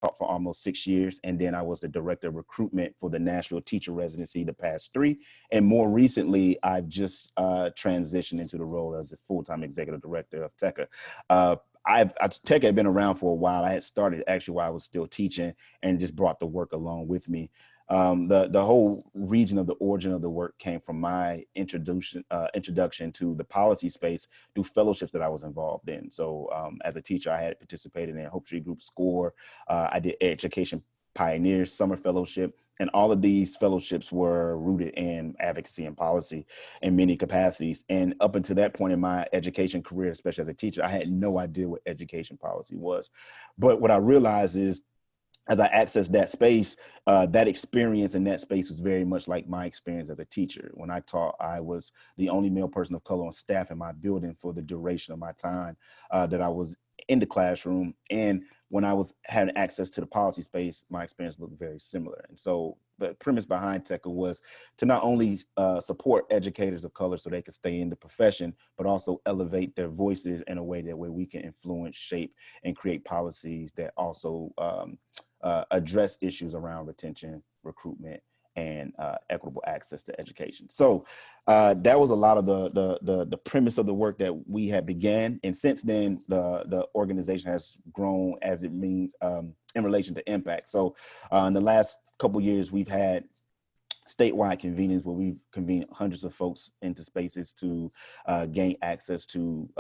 taught for almost 6 years, and then I was the director of recruitment for the Nashville teacher residency the past 3. And more recently, I've just transitioned into the role as a full-time executive director of TERA. TERA had been around for a while. I had started actually while I was still teaching and just brought the work along with me. The whole region of the origin of the work came from my introduction to the policy space through fellowships that I was involved in. So as a teacher, I had participated in Hope Tree Group SCORE. I did Education Pioneers Summer Fellowship, and all of these fellowships were rooted in advocacy and policy in many capacities. And up until that point in my education career, especially as a teacher, I had no idea what education policy was. But what I realized is, as I accessed that space, that experience in that space was very much like my experience as a teacher. When I taught, I was the only male person of color on staff in my building for the duration of my time that I was in the classroom. And when I was having access to the policy space, my experience looked very similar. And so the premise behind TERA was to not only support educators of color so they could stay in the profession, but also elevate their voices in a way that we can influence, shape, and create policies that also address issues around retention, recruitment, and equitable access to education. So that was a lot of the premise of the work that we had began. And since then, the organization has grown as it means in relation to impact. So in the last couple of years, we've had statewide convenings where we've convened hundreds of folks into spaces to gain access to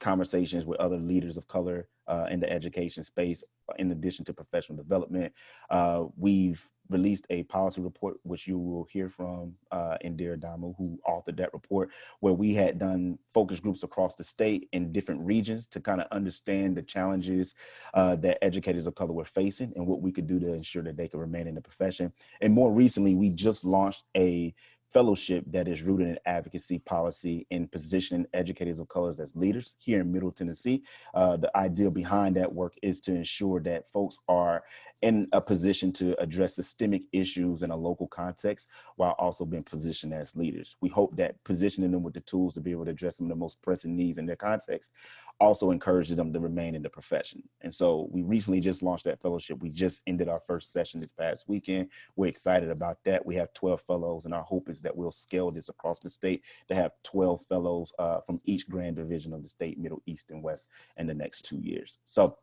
conversations with other leaders of color in the education space, in addition to professional development. We've released a policy report, which you will hear from Indira Dammu, who authored that report, where we had done focus groups across the state in different regions to kind of understand the challenges that educators of color were facing and what we could do to ensure that they could remain in the profession. And more recently, we just launched a fellowship that is rooted in advocacy, policy, and positioning educators of colors as leaders here in Middle Tennessee. The idea behind that work is to ensure that folks are in a position to address systemic issues in a local context while also being positioned as leaders. We hope that positioning them with the tools to be able to address some of the most pressing needs in their context also encourages them to remain in the profession. And so we recently just launched that fellowship. We just ended our first session this past weekend. We're excited about that. We have 12 fellows, and our hope is that we'll scale this across the state to have 12 fellows from each grand division of the state, Middle, East, and West in the next 2 years. So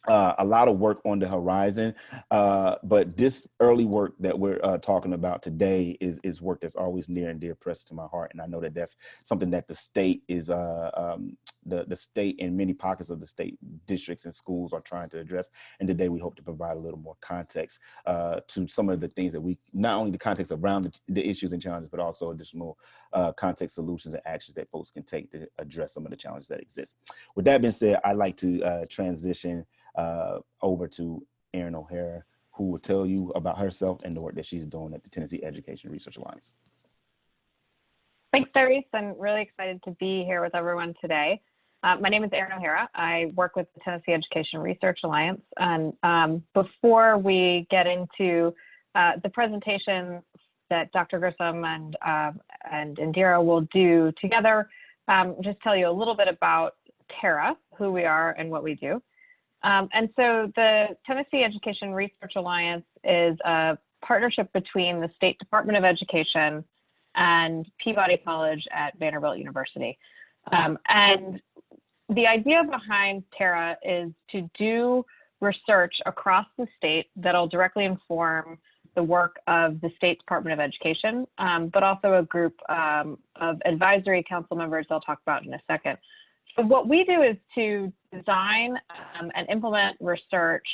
a lot of work on the horizon, but this early work that we're talking about today is work that's always near and dear pressed to my heart. And I know that that's something that the state is, the state and many pockets of the state districts and schools are trying to address. And today we hope to provide a little more context to some of the things that we, not only the context around the issues and challenges, but also additional context solutions and actions that folks can take to address some of the challenges that exist. With that being said, I'd like to transition over to Erin O'Hara, who will tell you about herself and the work that she's doing at the Tennessee Education Research Alliance. Thanks, Darius. I'm really excited to be here with everyone today. My name is Erin O'Hara. I work with the Tennessee Education Research Alliance. And before we get into the presentation that Dr. Grissom and Indira will do together, just tell you a little bit about TERA, who we are and what we do. And so the Tennessee Education Research Alliance is a partnership between the State Department of Education and Peabody College at Vanderbilt University. And the idea behind TERA is to do research across the state that'll directly inform the work of the State Department of Education, but also a group of advisory council members I'll talk about in a second. So what we do is to design and implement research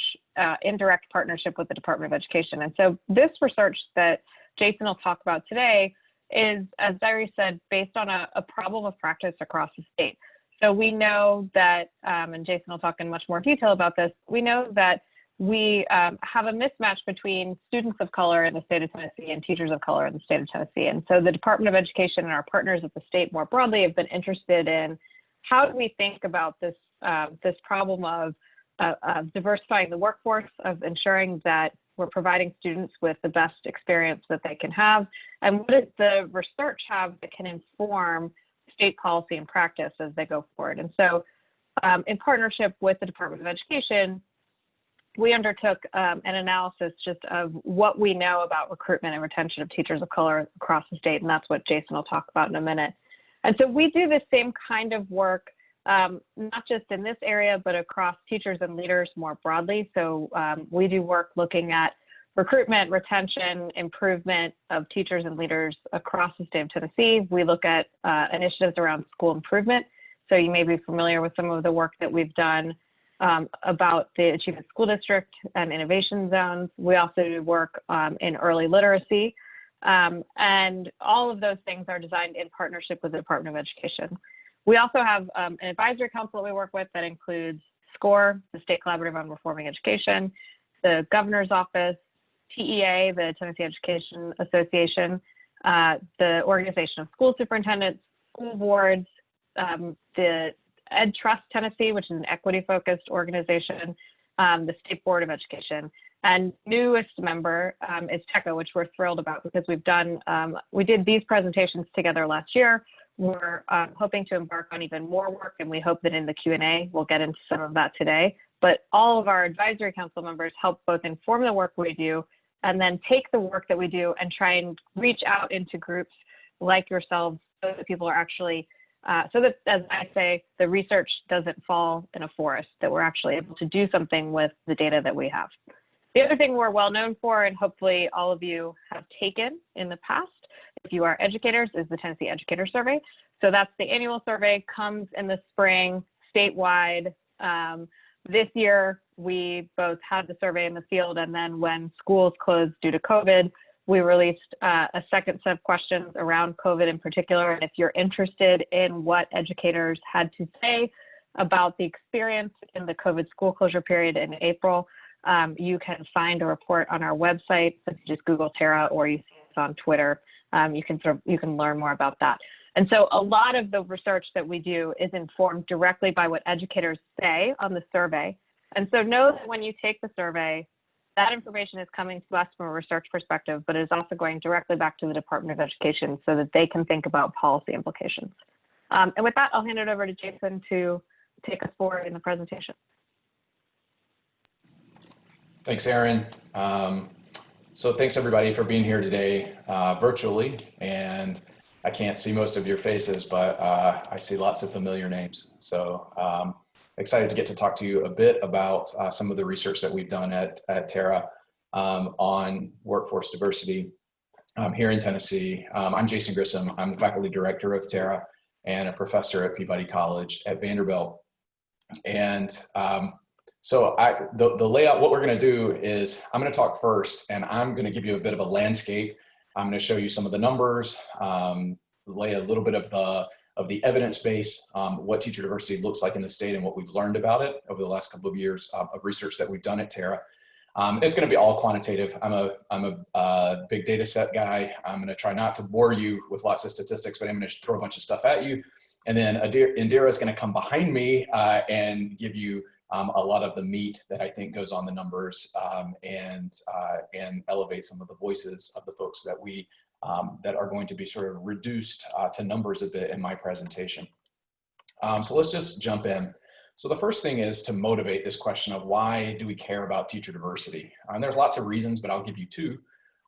in direct partnership with the Department of Education. And so this research that Jason will talk about today is, as Diary said, based on a problem of practice across the state. So we know that, and Jason will talk in much more detail about this, we know that we have a mismatch between students of color in the state of Tennessee and teachers of color in the state of Tennessee. And so the Department of Education and our partners at the state more broadly have been interested in how do we think about this, this problem of diversifying the workforce, of ensuring that we're providing students with the best experience that they can have, and what does the research have that can inform state policy and practice as they go forward. And so in partnership with the Department of Education, we undertook an analysis just of what we know about recruitment and retention of teachers of color across the state, and that's what Jason will talk about in a minute. And so we do the same kind of work, not just in this area, but across teachers and leaders more broadly. So we do work looking at recruitment, retention, improvement of teachers and leaders across the state of Tennessee. We look at initiatives around school improvement. So you may be familiar with some of the work that we've done about the Achievement School District and innovation zones. We also do work in early literacy. And all of those things are designed in partnership with the Department of Education. We also have an advisory council that we work with that includes SCORE, the State Collaborative on Reforming Education, the Governor's Office, TEA, the Tennessee Education Association, the Organization of School Superintendents, school boards, the Ed Trust Tennessee, which is an equity-focused organization, the State Board of Education, and newest member is TERA, which we're thrilled about because we did these presentations together last year. We're hoping to embark on even more work, and we hope that in the Q&A, we'll get into some of that today. But all of our advisory council members help both inform the work we do and then take the work that we do and try and reach out into groups like yourselves so that people are actually, so that, as I say, the research doesn't fall in a forest, that we're actually able to do something with the data that we have. The other thing we're well known for, and hopefully all of you have taken in the past, if you are educators, is the Tennessee Educator Survey. So that's the annual survey, comes in the spring, statewide. This year, we both had the survey in the field, and then when schools closed due to COVID, we released a second set of questions around COVID in particular. And if you're interested in what educators had to say about the experience in the COVID school closure period in April, you can find a report on our website. If you just Google TERA or you see us on Twitter, you can learn more about that. And so a lot of the research that we do is informed directly by what educators say on the survey. And so know that when you take the survey, that information is coming to us from a research perspective, but is also going directly back to the Department of Education so that they can think about policy implications. And with that, I'll hand it over to Jason to take us forward in the presentation. Thanks, Erin. So thanks everybody for being here today virtually. And I can't see most of your faces, but I see lots of familiar names. So excited to get to talk to you a bit about some of the research that we've done at TERA on workforce diversity here in Tennessee. I'm Jason Grissom. I'm the faculty director of TERA and a professor at Peabody College at Vanderbilt. And so the layout, what we're going to do is I'm going to talk first, and I'm going to give you a bit of a landscape. I'm going to show you some of the numbers, lay a little bit of the evidence base, what teacher diversity looks like in the state and what we've learned about it over the last couple of years of research that we've done at TERA. It's going to be all quantitative. I'm a big data set guy. I'm going to try not to bore you with lots of statistics, but I'm going to throw a bunch of stuff at you. And then Indira is going to come behind me and give you a lot of the meat that I think goes on the numbers and elevate some of the voices of the folks that that are going to be sort of reduced to numbers a bit in my presentation. So let's just jump in. So the first thing is to motivate this question of why do we care about teacher diversity? And there's lots of reasons, but I'll give you two.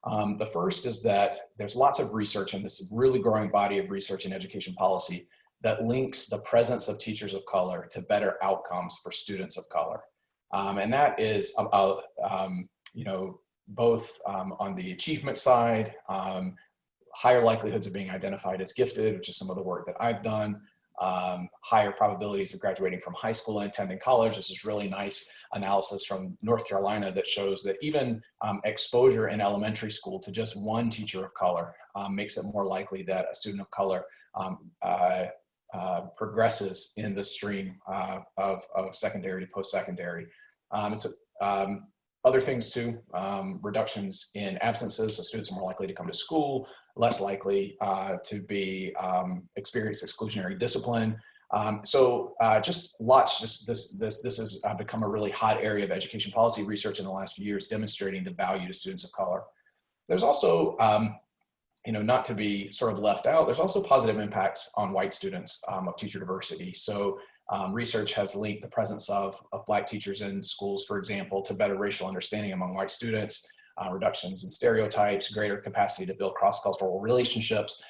The first is that there's lots of research in this really growing body of research in education policy that links the presence of teachers of color to better outcomes for students of color. And that is, you know, both on the achievement side, higher likelihoods of being identified as gifted, which is some of the work that I've done, higher probabilities of graduating from high school and attending college. This is really nice analysis from North Carolina that shows that even exposure in elementary school to just one teacher of color makes it more likely that a student of color progresses in the stream of secondary to post-secondary. Other things too, reductions in absences, so students are more likely to come to school, less likely to be experience exclusionary discipline. Just lots, this has become a really hot area of education policy research in the last few years, demonstrating the value to students of color. There's also, you know, not to be sort of left out, there's also positive impacts on white students of teacher diversity. So Research has linked the presence of Black teachers in schools, for example, to better racial understanding among white students, reductions in stereotypes, greater capacity to build cross-cultural relationships,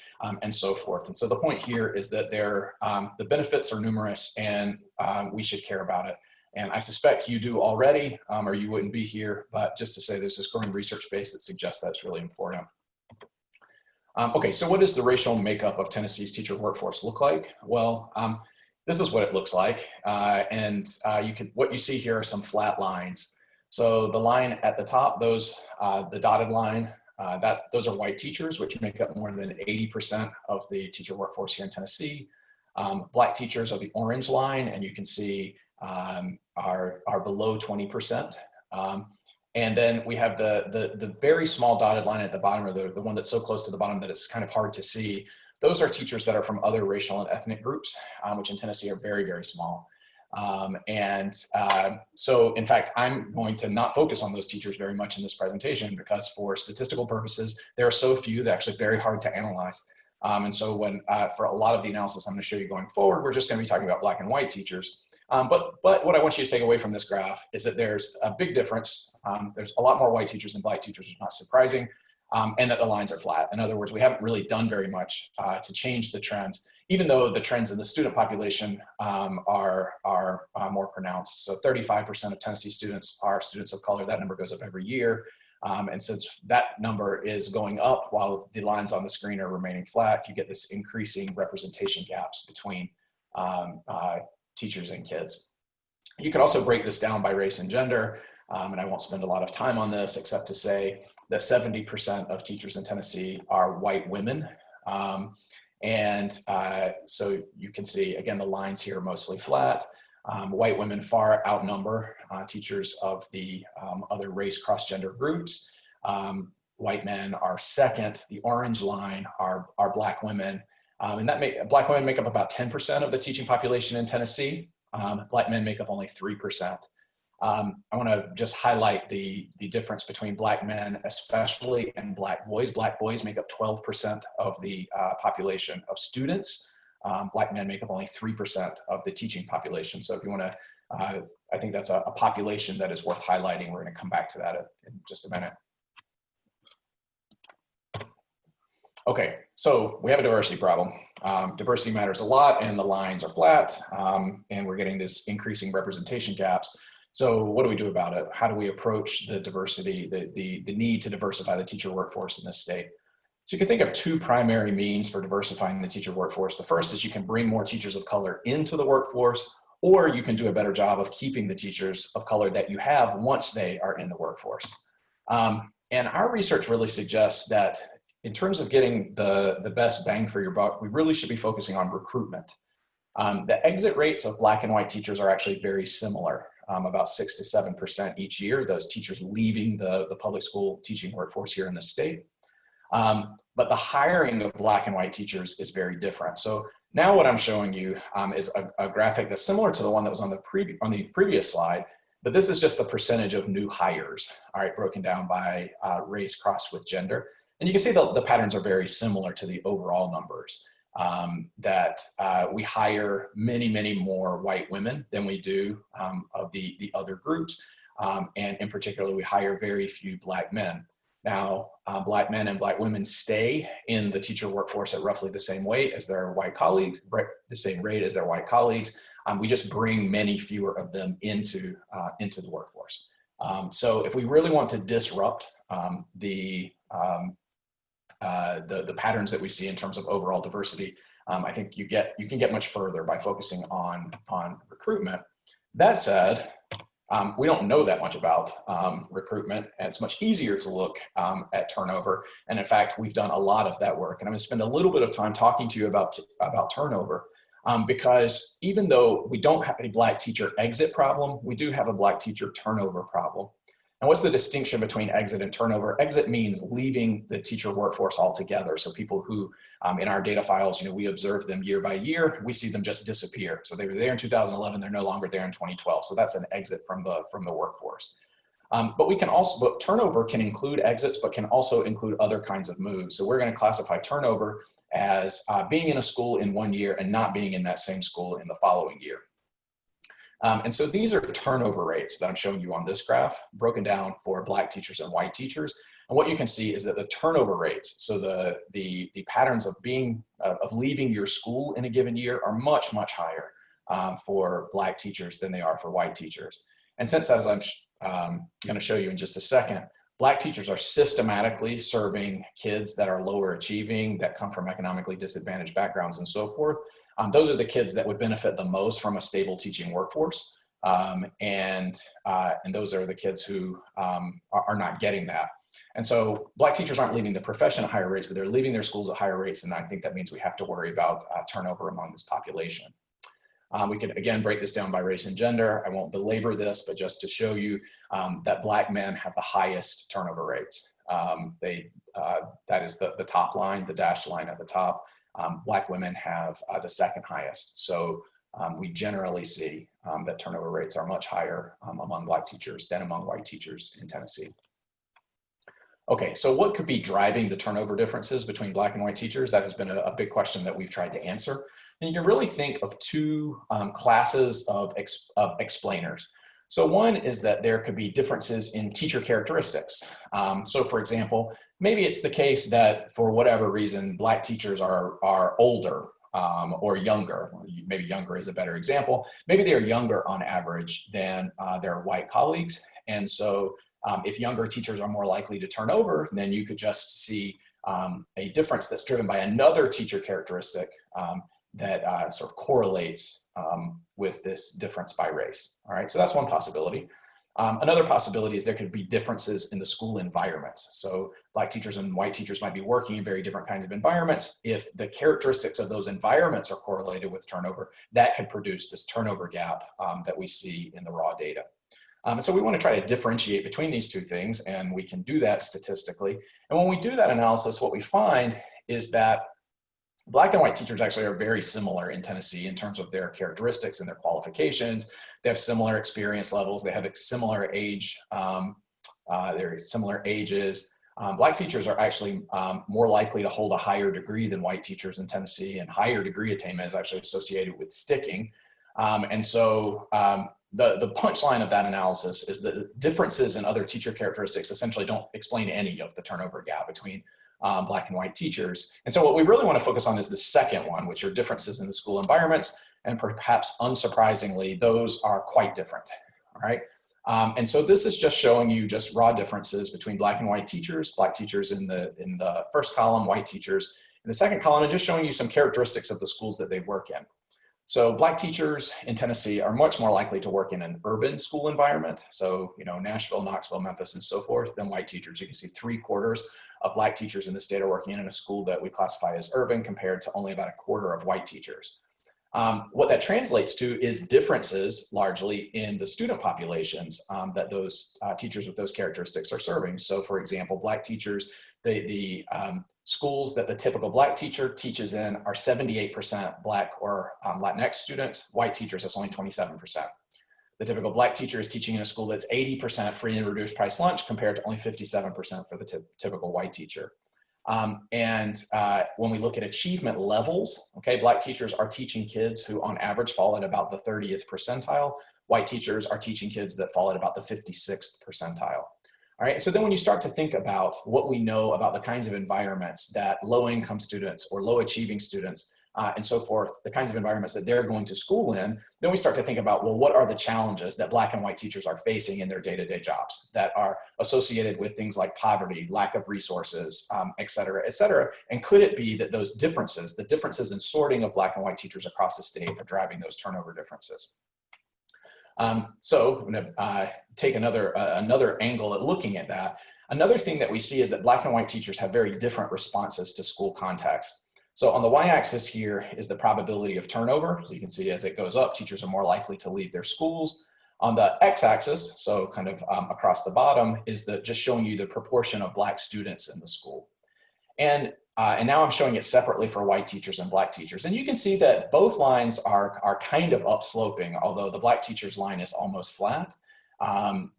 and so forth. And so the point here is that the benefits are numerous, and we should care about it. And I suspect you do already, or you wouldn't be here, but just to say there's this growing research base that suggests that's really important. Okay, so what does the racial makeup of Tennessee's teacher workforce look like? Well, this is what it looks like. What you see here are some flat lines. So the line at the top, the dotted line, those are white teachers, which make up more than 80% of the teacher workforce here in Tennessee. Black teachers are the orange line, and you can see are below 20%. And then we have the very small dotted line at the bottom, or the one that's so close to the bottom that it's kind of hard to see. Those are teachers that are from other racial and ethnic groups, which in Tennessee are very, very small. So in fact, I'm going to not focus on those teachers very much in this presentation, because for statistical purposes, there are so few, they're actually very hard to analyze. And so for a lot of the analysis I'm going to show you going forward, we're just going to be talking about Black and white teachers. But what I want you to take away from this graph is that there's a big difference. There's a lot more white teachers than Black teachers, which is not surprising, and that the lines are flat. In other words, we haven't really done very much to change the trends, even though the trends in the student population are more pronounced. So 35% of Tennessee students are students of color. That number goes up every year. And since that number is going up while the lines on the screen are remaining flat, you get this increasing representation gaps between teachers and kids. You could also break this down by race and gender, and I won't spend a lot of time on this except to say that 70% of teachers in Tennessee are white women. So you can see, again, the lines here are mostly flat. White women far outnumber teachers of the other race cross-gender groups. White men are second. The orange line are Black women. Black women make up about 10% of the teaching population in Tennessee. Black men make up only 3%. I want to just highlight the difference between Black men, especially, and Black boys. Black boys make up 12% of the population of students. Black men make up only 3% of the teaching population. So if you want to, I think that's a population that is worth highlighting. We're going to come back to that in just a minute. Okay, so we have a diversity problem. Diversity matters a lot, and the lines are flat, and we're getting this increasing representation gaps. So what do we do about it? How do we approach the diversity, the need to diversify the teacher workforce in this state? So you can think of two primary means for diversifying the teacher workforce. The first is you can bring more teachers of color into the workforce, or you can do a better job of keeping the teachers of color that you have once they are in the workforce. And our research really suggests that in terms of getting the best bang for your buck, we really should be focusing on recruitment. The exit rates of Black and white teachers are actually very similar, about 6 to 7% each year, those teachers leaving the public school teaching workforce here in the state. But the hiring of Black and white teachers is very different. So now what I'm showing you is a graphic that's similar to the one that was on the previous slide, but this is just the percentage of new hires, all right, broken down by race crossed with gender. And you can see the patterns are very similar to the overall numbers, that we hire many, many more white women than we do of the other groups. And in particular, we hire very few Black men. Now, Black men and Black women stay in the teacher workforce at roughly the same rate as their white colleagues, We just bring many fewer of them into the workforce. So if we really want to disrupt the patterns that we see in terms of overall diversity, I think you can get much further by focusing on recruitment. That said, we don't know that much about recruitment, and it's much easier to look at turnover. And in fact, we've done a lot of that work. And I'm going to spend a little bit of time talking to you about turnover, because even though we don't have a Black teacher exit problem, we do have a Black teacher turnover problem. And what's the distinction between exit and turnover? Exit means leaving the teacher workforce altogether. So people who, in our data files, we observe them year by year, we see them just disappear. So they were there in 2011, they're no longer there in 2012. So that's an exit from the workforce. But turnover can include exits, but can also include other kinds of moves. So we're going to classify turnover as being in a school in one year and not being in that same school in the following year. And so these are turnover rates that I'm showing you on this graph, broken down for Black teachers and white teachers. And what you can see is that the turnover rates, so the patterns of leaving your school in a given year, are much, much higher for Black teachers than they are for white teachers. And since, as I'm going to show you in just a second, Black teachers are systematically serving kids that are lower achieving, that come from economically disadvantaged backgrounds and so forth. Those are the kids that would benefit the most from a stable teaching workforce. And those are the kids who are not getting that. And so Black teachers aren't leaving the profession at higher rates, but they're leaving their schools at higher rates. And I think that means we have to worry about turnover among this population. We can again break this down by race and gender. I won't belabor this, but just to show you that Black men have the highest turnover rates. That is the top line, the dashed line at the top. Black women have the second highest. So we generally see that turnover rates are much higher among Black teachers than among white teachers in Tennessee. Okay, so what could be driving the turnover differences between Black and white teachers? That has been a big question that we've tried to answer. And you can really think of two classes of explainers. So one is that there could be differences in teacher characteristics. So for example, maybe it's the case that for whatever reason, Black teachers are older or younger. Maybe younger is a better example. Maybe they're younger on average than their white colleagues. And so if younger teachers are more likely to turn over, then you could just see a difference that's driven by another teacher characteristic that sort of correlates with this difference by race. All right, so that's one possibility. Another possibility is there could be differences in the school environments. So Black teachers and white teachers might be working in very different kinds of environments. If the characteristics of those environments are correlated with turnover, that could produce this turnover gap that we see in the raw data. And so we want to try to differentiate between these two things, and we can do that statistically. And when we do that analysis, what we find is that Black and white teachers actually are very similar in Tennessee in terms of their characteristics and their qualifications. They have similar experience levels. They have a similar age. They're similar ages. Black teachers are actually more likely to hold a higher degree than white teachers in Tennessee, and higher degree attainment is actually associated with sticking. And so the punchline of that analysis is that differences in other teacher characteristics essentially don't explain any of the turnover gap between Black and white teachers. And so what we really want to focus on is the second one, which are differences in the school environments. And perhaps unsurprisingly, those are quite different. All right. And so this is just showing you just raw differences between Black and white teachers, Black teachers in the first column, white teachers in the second column, and just showing you some characteristics of the schools that they work in. So Black teachers in Tennessee are much more likely to work in an urban school environment. So, you know, Nashville, Knoxville, Memphis, and so forth, than white teachers. You can see 3/4 of Black teachers in the state are working in a school that we classify as urban, compared to only about 1/4 of white teachers. What that translates to is differences largely in the student populations that those teachers with those characteristics are serving. So for example, Black teachers, the schools that the typical Black teacher teaches in are 78% Black or Latinx students. White teachers, that's only 27%. The typical Black teacher is teaching in a school that's 80% free and reduced price lunch, compared to only 57% for the typical white teacher. When we look at achievement levels, okay, Black teachers are teaching kids who on average fall at about the 30th percentile. White teachers are teaching kids that fall at about the 56th percentile. All right, so then when you start to think about what we know about the kinds of environments that low-income students or low-achieving students and so forth, the kinds of environments that they're going to school in, then we start to think about, well, what are the challenges that Black and white teachers are facing in their day-to-day jobs that are associated with things like poverty, lack of resources, et cetera, and could it be that those differences, the differences in sorting of Black and white teachers across the state, are driving those turnover differences? So I'm going to take another angle at looking at that. Another thing that we see is that Black and white teachers have very different responses to school context. So on the y-axis here is the probability of turnover. So you can see as it goes up, teachers are more likely to leave their schools. On the x-axis, so kind of across the bottom, is just showing you the proportion of Black students in the school. And now I'm showing it separately for white teachers and Black teachers. And you can see that both lines are kind of upsloping, although the Black teachers line is almost flat,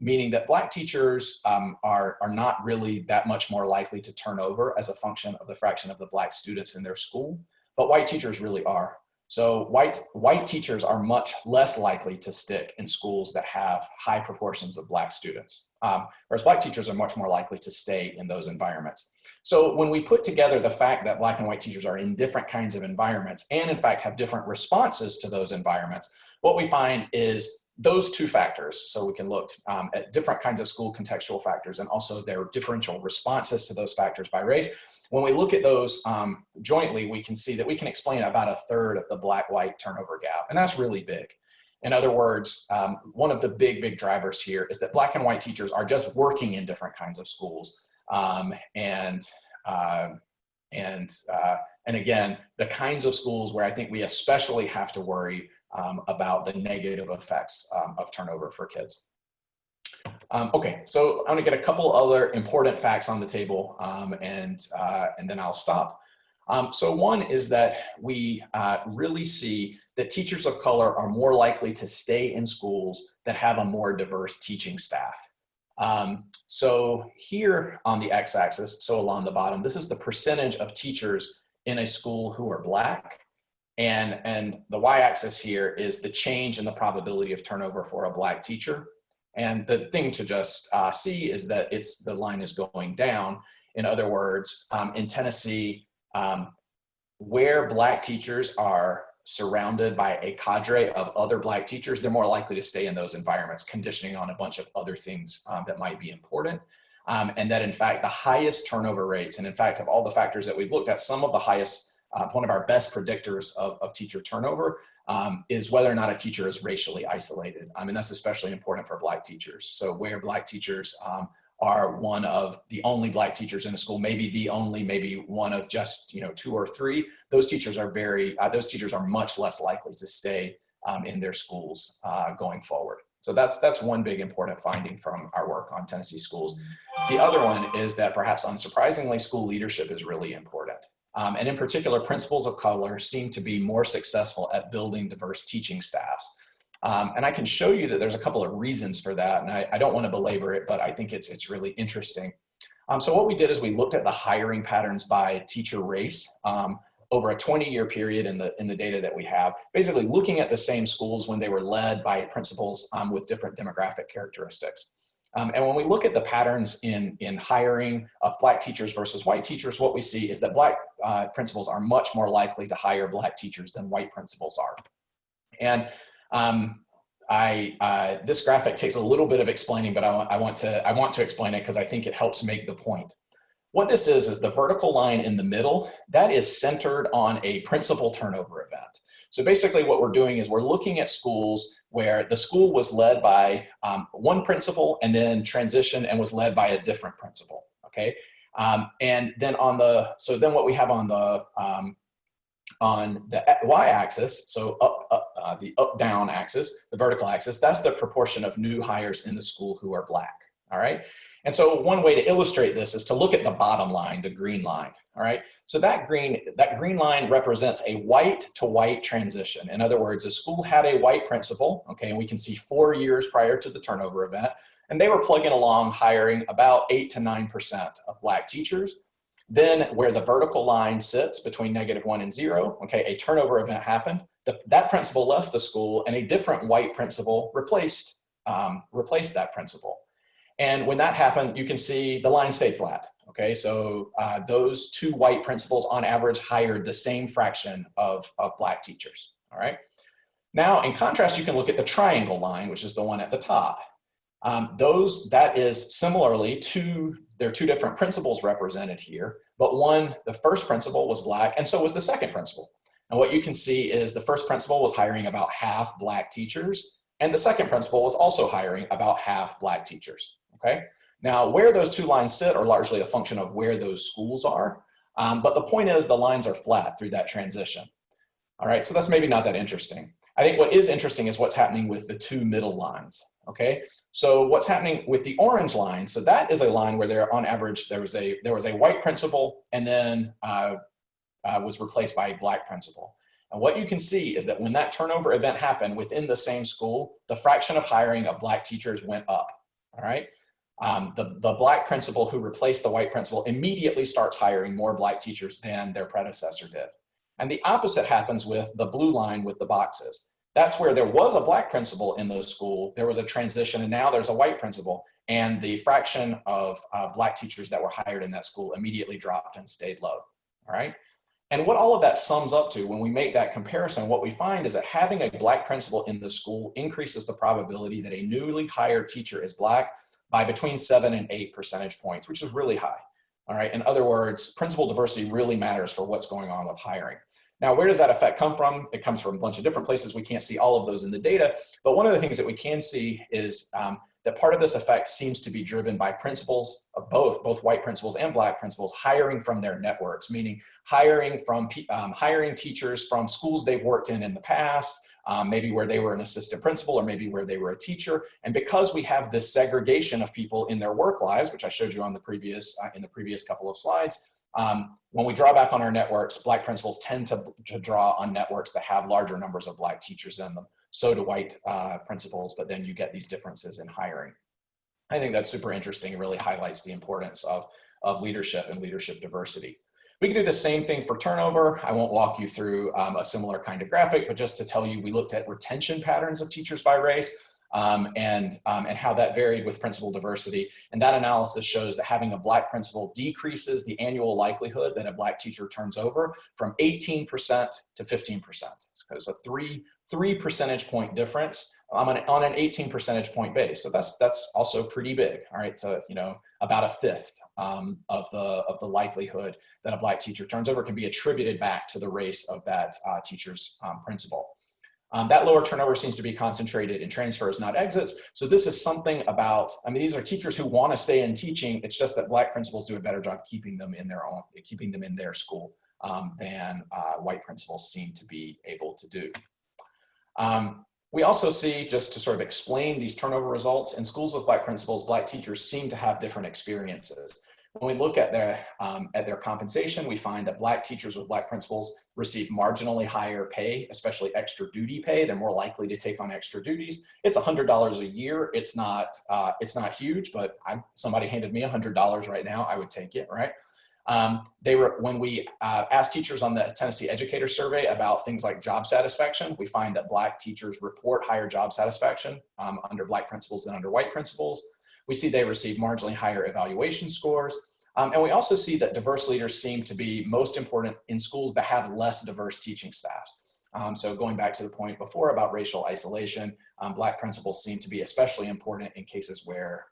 meaning that Black teachers are not really that much more likely to turn over as a function of the fraction of the Black students in their school, but white teachers really are. So white teachers are much less likely to stick in schools that have high proportions of Black students, whereas Black teachers are much more likely to stay in those environments. So when we put together the fact that Black and white teachers are in different kinds of environments and in fact have different responses to those environments, what we find is those two factors. So we can look at different kinds of school contextual factors and also their differential responses to those factors by race. When we look at those jointly, we can see that we can explain about a third of the Black-white turnover gap, and that's really big. In other words, one of the big drivers here is that Black and white teachers are just working in different kinds of schools. And again, the kinds of schools where I think we especially have to worry about the negative effects of turnover for kids. Okay, so I'm gonna get a couple other important facts on the table and then I'll stop. So one is that we really see that teachers of color are more likely to stay in schools that have a more diverse teaching staff. So here on the x-axis, so along the bottom, this is the percentage of teachers in a school who are Black. And the y-axis here is the change in the probability of turnover for a Black teacher. And the thing to just see is that the line is going down. In other words, in Tennessee, where Black teachers are surrounded by a cadre of other Black teachers, they're more likely to stay in those environments, conditioning on a bunch of other things that might be important. And that in fact, the highest turnover rates, and in fact, of all the factors that we've looked at, some of the highest, one of our best predictors of teacher turnover is whether or not a teacher is racially isolated. And that's especially important for Black teachers. So where Black teachers are one of the only Black teachers in a school, maybe the only, maybe one of just 2 or 3, those teachers are much less likely to stay in their schools going forward. So that's one big important finding from our work on Tennessee schools. The other one is that perhaps unsurprisingly, school leadership is really important. And in particular, principals of color seem to be more successful at building diverse teaching staffs. And I can show you that there's a couple of reasons for that, and I don't want to belabor it, but I think it's really interesting. So what we did is we looked at the hiring patterns by teacher race over a 20-year period in the data that we have, basically looking at the same schools when they were led by principals with different demographic characteristics. And when we look at the patterns in hiring of Black teachers versus white teachers, what we see is that Black principals are much more likely to hire Black teachers than white principals are. And this graphic takes a little bit of explaining, but I want to explain it because I think it helps make the point. What this is the vertical line in the middle, that is centered on a principal turnover event. So basically what we're doing is we're looking at schools where the school was led by one principal and then transitioned and was led by a different principal, okay? And then then what we have on the y-axis, so the up-down axis, the vertical axis, that's the proportion of new hires in the school who are Black, all right? And so one way to illustrate this is to look at the bottom line, the green line, all right? So that green line represents a white to white transition. In other words, the school had a white principal, okay, and we can see 4 years prior to the turnover event, and they were plugging along hiring about 8 to 9% of Black teachers. Then where the vertical line sits between -1 and 0, okay, a turnover event happened. That principal left the school and a different white principal replaced that principal. And when that happened, you can see the line stayed flat, okay? So those 2 white principals on average hired the same fraction of Black teachers, all right? Now, in contrast, you can look at the triangle line, which is the one at the top. That is similarly there are 2 different principals represented here, but the first principal was Black and so was the second principal. And what you can see is the first principal was hiring about half Black teachers and the second principal was also hiring about half Black teachers, okay? Now, where those 2 lines sit are largely a function of where those schools are, but the point is the lines are flat through that transition. All right, so that's maybe not that interesting. I think what is interesting is what's happening with the 2 middle lines. Okay, so what's happening with the orange line? So that is a line where on average there was a white principal and then was replaced by a Black principal. And what you can see is that when that turnover event happened within the same school, the fraction of hiring of Black teachers went up. All right, the Black principal who replaced the white principal immediately starts hiring more Black teachers than their predecessor did. And the opposite happens with the blue line with the boxes. That's where there was a Black principal in the school, there was a transition, and now there's a white principal. And the fraction of Black teachers that were hired in that school immediately dropped and stayed low, all right? And what all of that sums up to, when we make that comparison, what we find is that having a Black principal in the school increases the probability that a newly hired teacher is Black by between 7 and 8 percentage points, which is really high, all right? In other words, principal diversity really matters for what's going on with hiring. Now, where does that effect come from? It comes from a bunch of different places. We can't see all of those in the data, but one of the things that we can see is that part of this effect seems to be driven by principals of both white principals and Black principals hiring from their networks, meaning hiring teachers from schools they've worked in the past, maybe where they were an assistant principal or maybe where they were a teacher. And because we have this segregation of people in their work lives, which I showed you on the previous, in the previous couple of slides, when we draw back on our networks, Black principals tend to draw on networks that have larger numbers of Black teachers in them. So do white principals, but then you get these differences in hiring. I think that's super interesting. It really highlights the importance of leadership and leadership diversity. We can do the same thing for turnover. I won't walk you through a similar kind of graphic, but just to tell you, we looked at retention patterns of teachers by race and how that varied with principal diversity. And that analysis shows that having a Black principal decreases the annual likelihood that a Black teacher turns over from 18% to 15%. So it's a three percentage point difference on an 18 percentage point base. So that's also pretty big. All right, so about a fifth of the likelihood that a Black teacher turns over can be attributed back to the race of that teacher's principal. That lower turnover seems to be concentrated in transfers, not exits. So this is something about, these are teachers who want to stay in teaching. It's just that Black principals do a better job keeping them in their school than white principals seem to be able to do. We also see, just to sort of explain these turnover results, in schools with Black principals, Black teachers seem to have different experiences. When we look at their compensation, we find that Black teachers with Black principals receive marginally higher pay, especially extra duty pay. They're more likely to take on extra duties. It's $100 a year. It's not huge, but somebody handed me $100 right now, I would take it, right? When we asked teachers on the Tennessee Educator survey about things like job satisfaction, we find that Black teachers report higher job satisfaction under Black principals than under white principals. We see they receive marginally higher evaluation scores. And we also see that diverse leaders seem to be most important in schools that have less diverse teaching staffs. So going back to the point before about racial isolation, Black principals seem to be especially important in cases where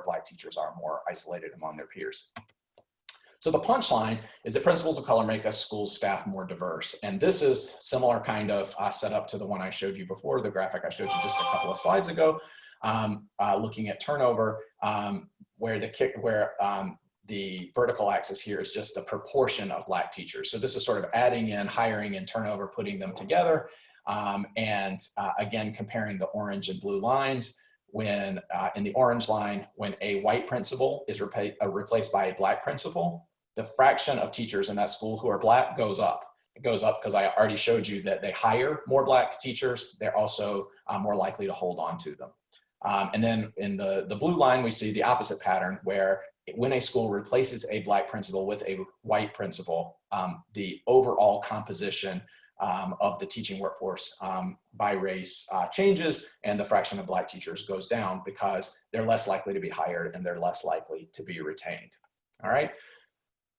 Black teachers are more isolated among their peers. So the punchline is that principals of color make a school's staff more diverse. And this is similar kind of setup to the one I showed you before, the graphic I showed you just a couple of slides ago, looking at turnover, where the vertical axis here is just the proportion of Black teachers. So this is sort of adding in hiring and turnover, putting them together, again, comparing the orange and blue lines. When in the orange line, when a white principal is replaced by a Black principal, the fraction of teachers in that school who are Black goes up. It goes up because I already showed you that they hire more Black teachers. They're also more likely to hold on to them. And then in the blue line, we see the opposite pattern where when a school replaces a Black principal with a white principal, the overall composition of the teaching workforce by race changes, and the fraction of Black teachers goes down because they're less likely to be hired and they're less likely to be retained. All right.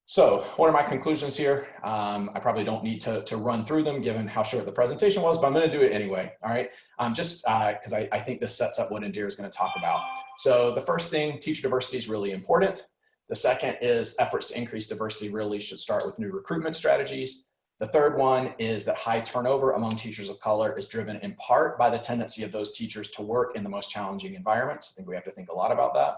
So what are my conclusions here? I probably don't need to run through them given how short the presentation was, but I'm going to do it anyway. All right. Just because I think this sets up what Indira is going to talk about. So the first thing, teacher diversity is really important. The second is efforts to increase diversity really should start with new recruitment strategies. The third one is that high turnover among teachers of color is driven in part by the tendency of those teachers to work in the most challenging environments. I think we have to think a lot about that.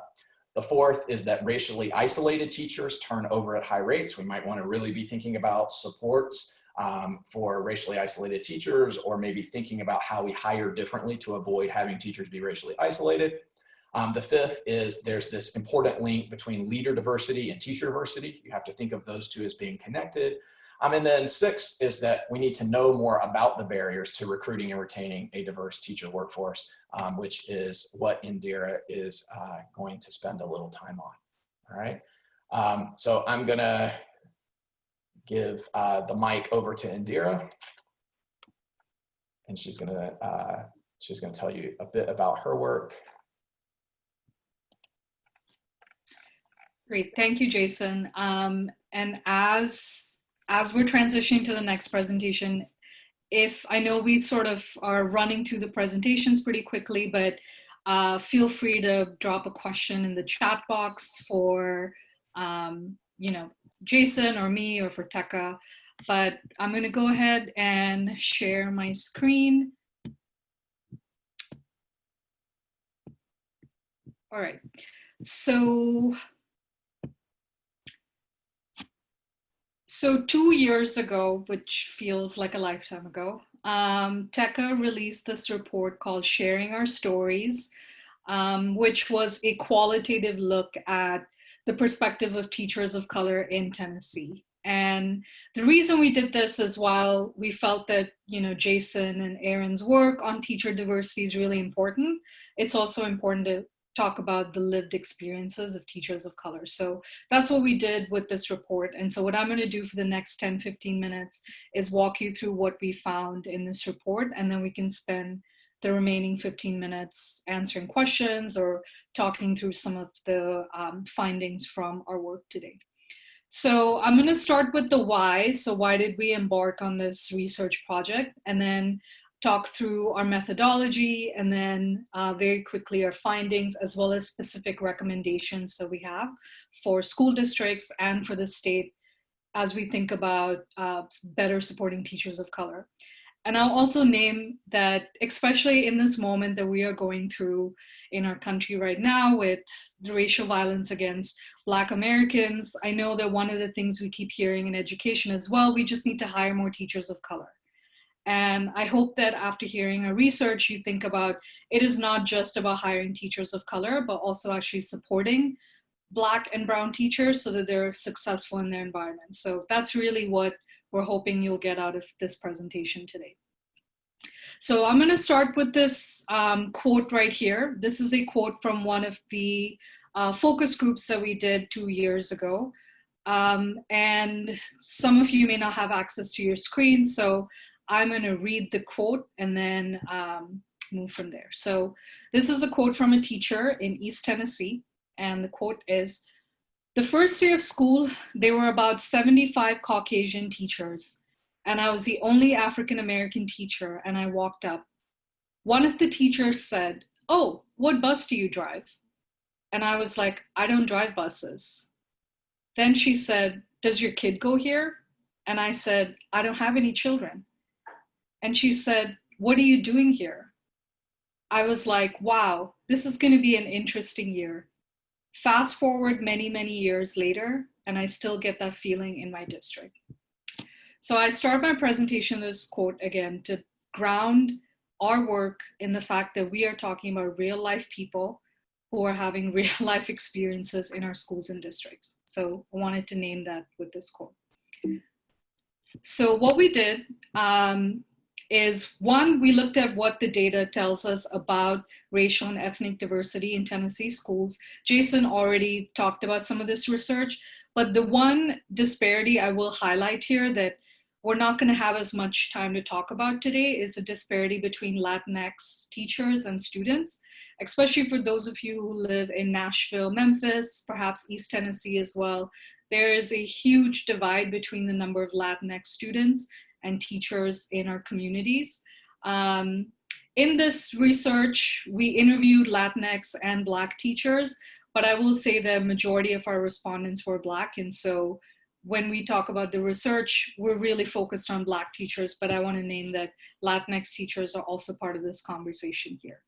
The fourth is that racially isolated teachers turn over at high rates. We might want to really be thinking about supports for racially isolated teachers, or maybe thinking about how we hire differently to avoid having teachers be racially isolated. The fifth is there's this important link between leader diversity and teacher diversity. You have to think of those two as being connected. And then sixth is that we need to know more about the barriers to recruiting and retaining a diverse teacher workforce, which is what Indira is going to spend a little time on. All right. So I'm gonna give the mic over to Indira, and she's gonna tell you a bit about her work. Great, thank you, Jason. And as we're transitioning to the next presentation, if I know we sort of are running through the presentations pretty quickly, but feel free to drop a question in the chat box for, Jason or me or for TERA. But I'm going to go ahead and share my screen. All right, so 2 years ago, which feels like a lifetime ago, TERA released this report called Sharing Our Stories, which was a qualitative look at the perspective of teachers of color in Tennessee. And the reason we did this is while we felt that, Jason and Aaron's work on teacher diversity is really important, it's also important to talk about the lived experiences of teachers of color. So that's what we did with this report. And so what I'm going to do for the next 10-15 minutes is walk you through what we found in this report, and then we can spend the remaining 15 minutes answering questions or talking through some of the findings from our work today. So I'm going to start with the why. So why did we embark on this research project? And then talk through our methodology, and then very quickly our findings, as well as specific recommendations that we have for school districts and for the state as we think about better supporting teachers of color. And I'll also name that, especially in this moment that we are going through in our country right now with the racial violence against Black Americans, I know that one of the things we keep hearing in education as well, we just need to hire more teachers of color. And I hope that after hearing our research, you think about it is not just about hiring teachers of color, but also actually supporting Black and brown teachers so that they're successful in their environment. So that's really what we're hoping you'll get out of this presentation today. So I'm going to start with this quote right here. This is a quote from one of the focus groups that we did 2 years ago. And some of you may not have access to your screen, so I'm going to read the quote and then move from there. So this is a quote from a teacher in East Tennessee. And the quote is, "The first day of school, there were about 75 Caucasian teachers, and I was the only African-American teacher, and I walked up. One of the teachers said, 'Oh, what bus do you drive?' And I was like, 'I don't drive buses.' Then she said, 'Does your kid go here?' And I said, 'I don't have any children.' And she said, 'What are you doing here?' I was like, wow, this is going to be an interesting year. Fast forward many, many years later, and I still get that feeling in my district." So I start my presentation with this quote again to ground our work in the fact that we are talking about real life people who are having real life experiences in our schools and districts. So I wanted to name that with this quote. So what we did is, one, we looked at what the data tells us about racial and ethnic diversity in Tennessee schools. Jason already talked about some of this research, but the one disparity I will highlight here that we're not going to have as much time to talk about today is the disparity between Latinx teachers and students, especially for those of you who live in Nashville, Memphis, perhaps East Tennessee as well. There is a huge divide between the number of Latinx students and teachers in our communities. In this research, we interviewed Latinx and Black teachers, but I will say the majority of our respondents were Black. And so when we talk about the research, we're really focused on Black teachers, but I want to name that Latinx teachers are also part of this conversation here.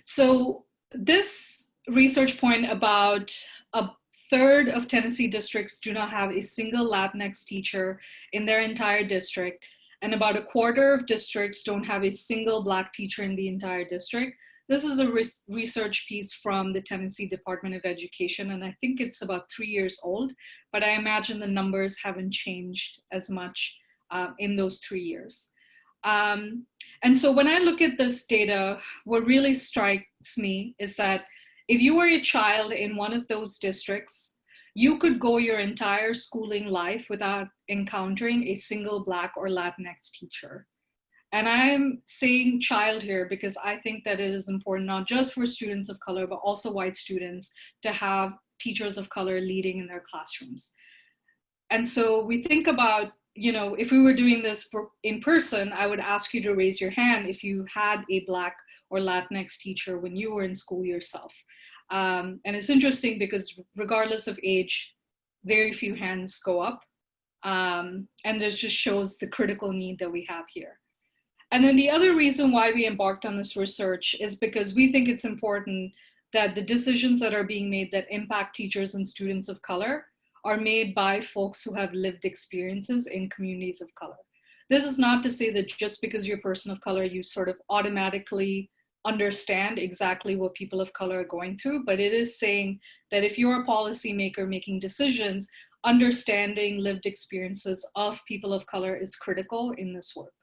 So this research point about a third of Tennessee districts do not have a single Latinx teacher in their entire district, and about a quarter of districts don't have a single Black teacher in the entire district. This is a research piece from the Tennessee Department of Education, and I think it's about 3 years old, but I imagine the numbers haven't changed as much in those 3 years. And so when I look at this data, what really strikes me is that if you were a child in one of those districts, you could go your entire schooling life without encountering a single Black or Latinx teacher. And I'm saying child here because I think that it is important, not just for students of color, but also white students, to have teachers of color leading in their classrooms. And so we think about, you know, if we were doing this in person, I would ask you to raise your hand if you had a Black or Latinx teacher when you were in school yourself. And it's interesting because regardless of age, very few hands go up. And this just shows the critical need that we have here. And then the other reason why we embarked on this research is because we think it's important that the decisions that are being made that impact teachers and students of color are made by folks who have lived experiences in communities of color. This is not to say that just because you're a person of color, you sort of automatically understand exactly what people of color are going through, but it is saying that if you're a policymaker making decisions, understanding lived experiences of people of color is critical in this work.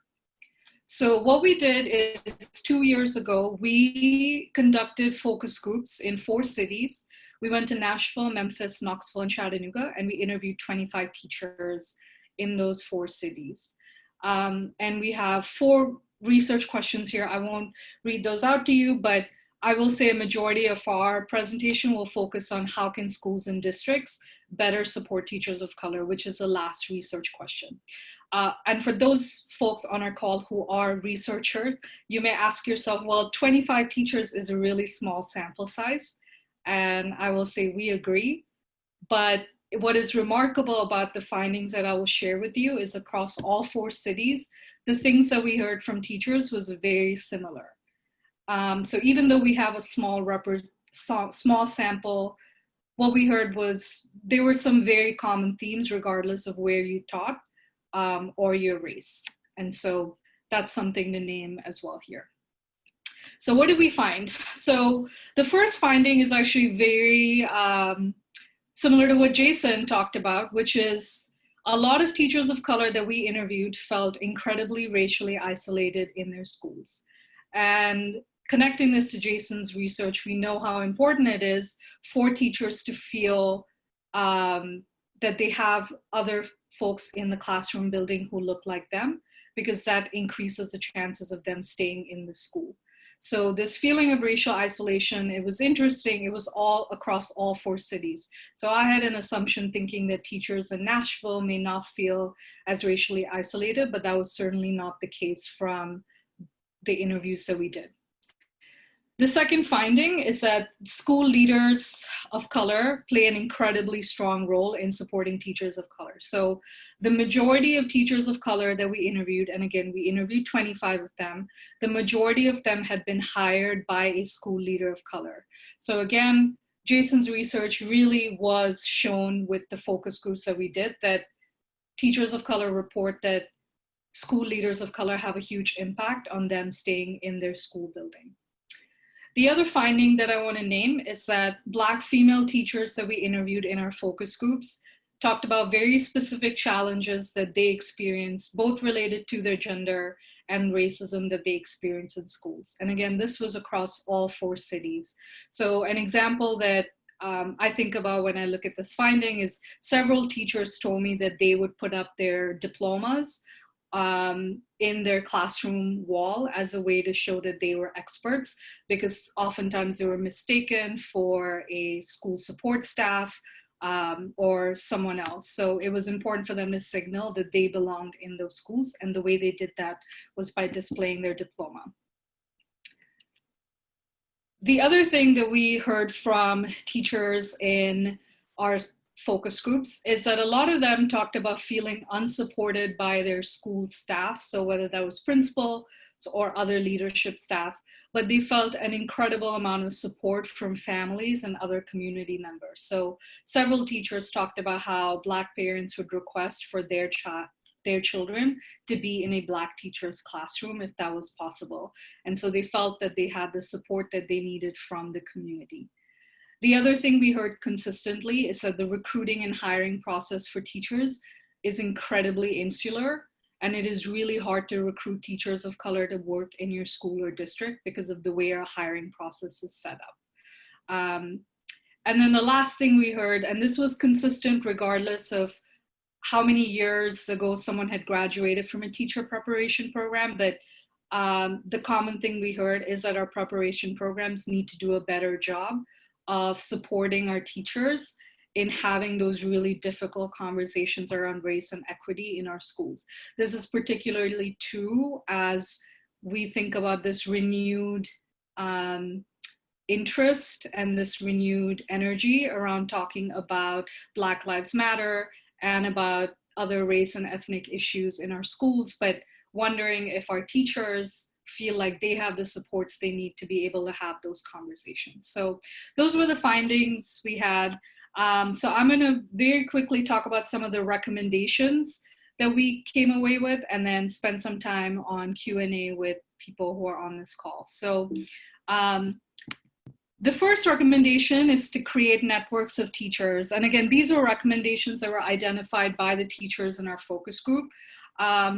So what we did is 2 years ago, we conducted focus groups in 4 cities. We went to Nashville, Memphis, Knoxville, and Chattanooga, and we interviewed 25 teachers in those 4 cities. And we have 4 research questions here. I won't read those out to you, but I will say a majority of our presentation will focus on how can schools and districts better support teachers of color, which is the last research question. And for those folks on our call who are researchers, you may ask yourself, well, 25 teachers is a really small sample size. And I will say we agree. But what is remarkable about the findings that I will share with you is across all 4 cities, the things that we heard from teachers was very similar. So even though we have a small sample, what we heard was there were some very common themes regardless of where you taught. Or your race. And so that's something to name as well here. So what did we find? So the first finding is actually very similar to what Jason talked about, which is a lot of teachers of color that we interviewed felt incredibly racially isolated in their schools. And connecting this to Jason's research, we know how important it is for teachers to feel that they have other folks in the classroom building who look like them, because that increases the chances of them staying in the school. So this feeling of racial isolation, it was interesting, it was all across all 4 cities. So I had an assumption thinking that teachers in Nashville may not feel as racially isolated, but that was certainly not the case from the interviews that we did. The second finding is that school leaders of color play an incredibly strong role in supporting teachers of color. So the majority of teachers of color that we interviewed, and again, we interviewed 25 of them, the majority of them had been hired by a school leader of color. So again, Jason's research really was shown with the focus groups that we did, that teachers of color report that school leaders of color have a huge impact on them staying in their school building. The other finding that I want to name is that Black female teachers that we interviewed in our focus groups talked about very specific challenges that they experience, both related to their gender and racism that they experience in schools. And again, this was across all 4 cities. So an example that I think about when I look at this finding is several teachers told me that they would put up their diplomas in their classroom wall as a way to show that they were experts, because oftentimes they were mistaken for a school support staff or someone else. So it was important for them to signal that they belonged in those schools, and the way they did that was by displaying their diploma. The other thing that we heard from teachers in our focus groups is that a lot of them talked about feeling unsupported by their school staff, so whether that was principal or other leadership staff, but they felt an incredible amount of support from families and other community members. So several teachers talked about how Black parents would request for their children to be in a Black teacher's classroom if that was possible. And so they felt that they had the support that they needed from the community. The other thing we heard consistently is that the recruiting and hiring process for teachers is incredibly insular, and it is really hard to recruit teachers of color to work in your school or district because of the way our hiring process is set up. And then the last thing we heard, and this was consistent regardless of how many years ago someone had graduated from a teacher preparation program, but the common thing we heard is that our preparation programs need to do a better job of supporting our teachers in having those really difficult conversations around race and equity in our schools. This is particularly true as we think about this renewed interest and this renewed energy around talking about Black Lives Matter and about other race and ethnic issues in our schools, but wondering if our teachers feel like they have the supports they need to be able to have those conversations. So those were the findings we had. So I'm gonna very quickly talk about some of the recommendations that we came away with and then spend some time on Q&A with people who are on this call. So the first recommendation is to create networks of teachers. And again, these are recommendations that were identified by the teachers in our focus group.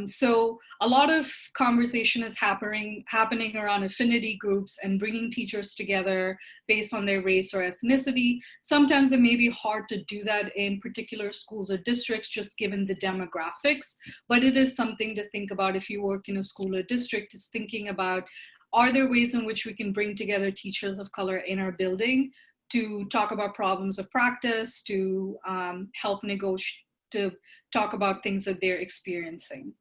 So a lot of conversation is happening around affinity groups and bringing teachers together based on their race or ethnicity. Sometimes it may be hard to do that in particular schools or districts, just given the demographics, but it is something to think about if you work in a school or district, is thinking about, are there ways in which we can bring together teachers of color in our building to talk about problems of practice, to help negotiate, to talk about things that they're experiencing.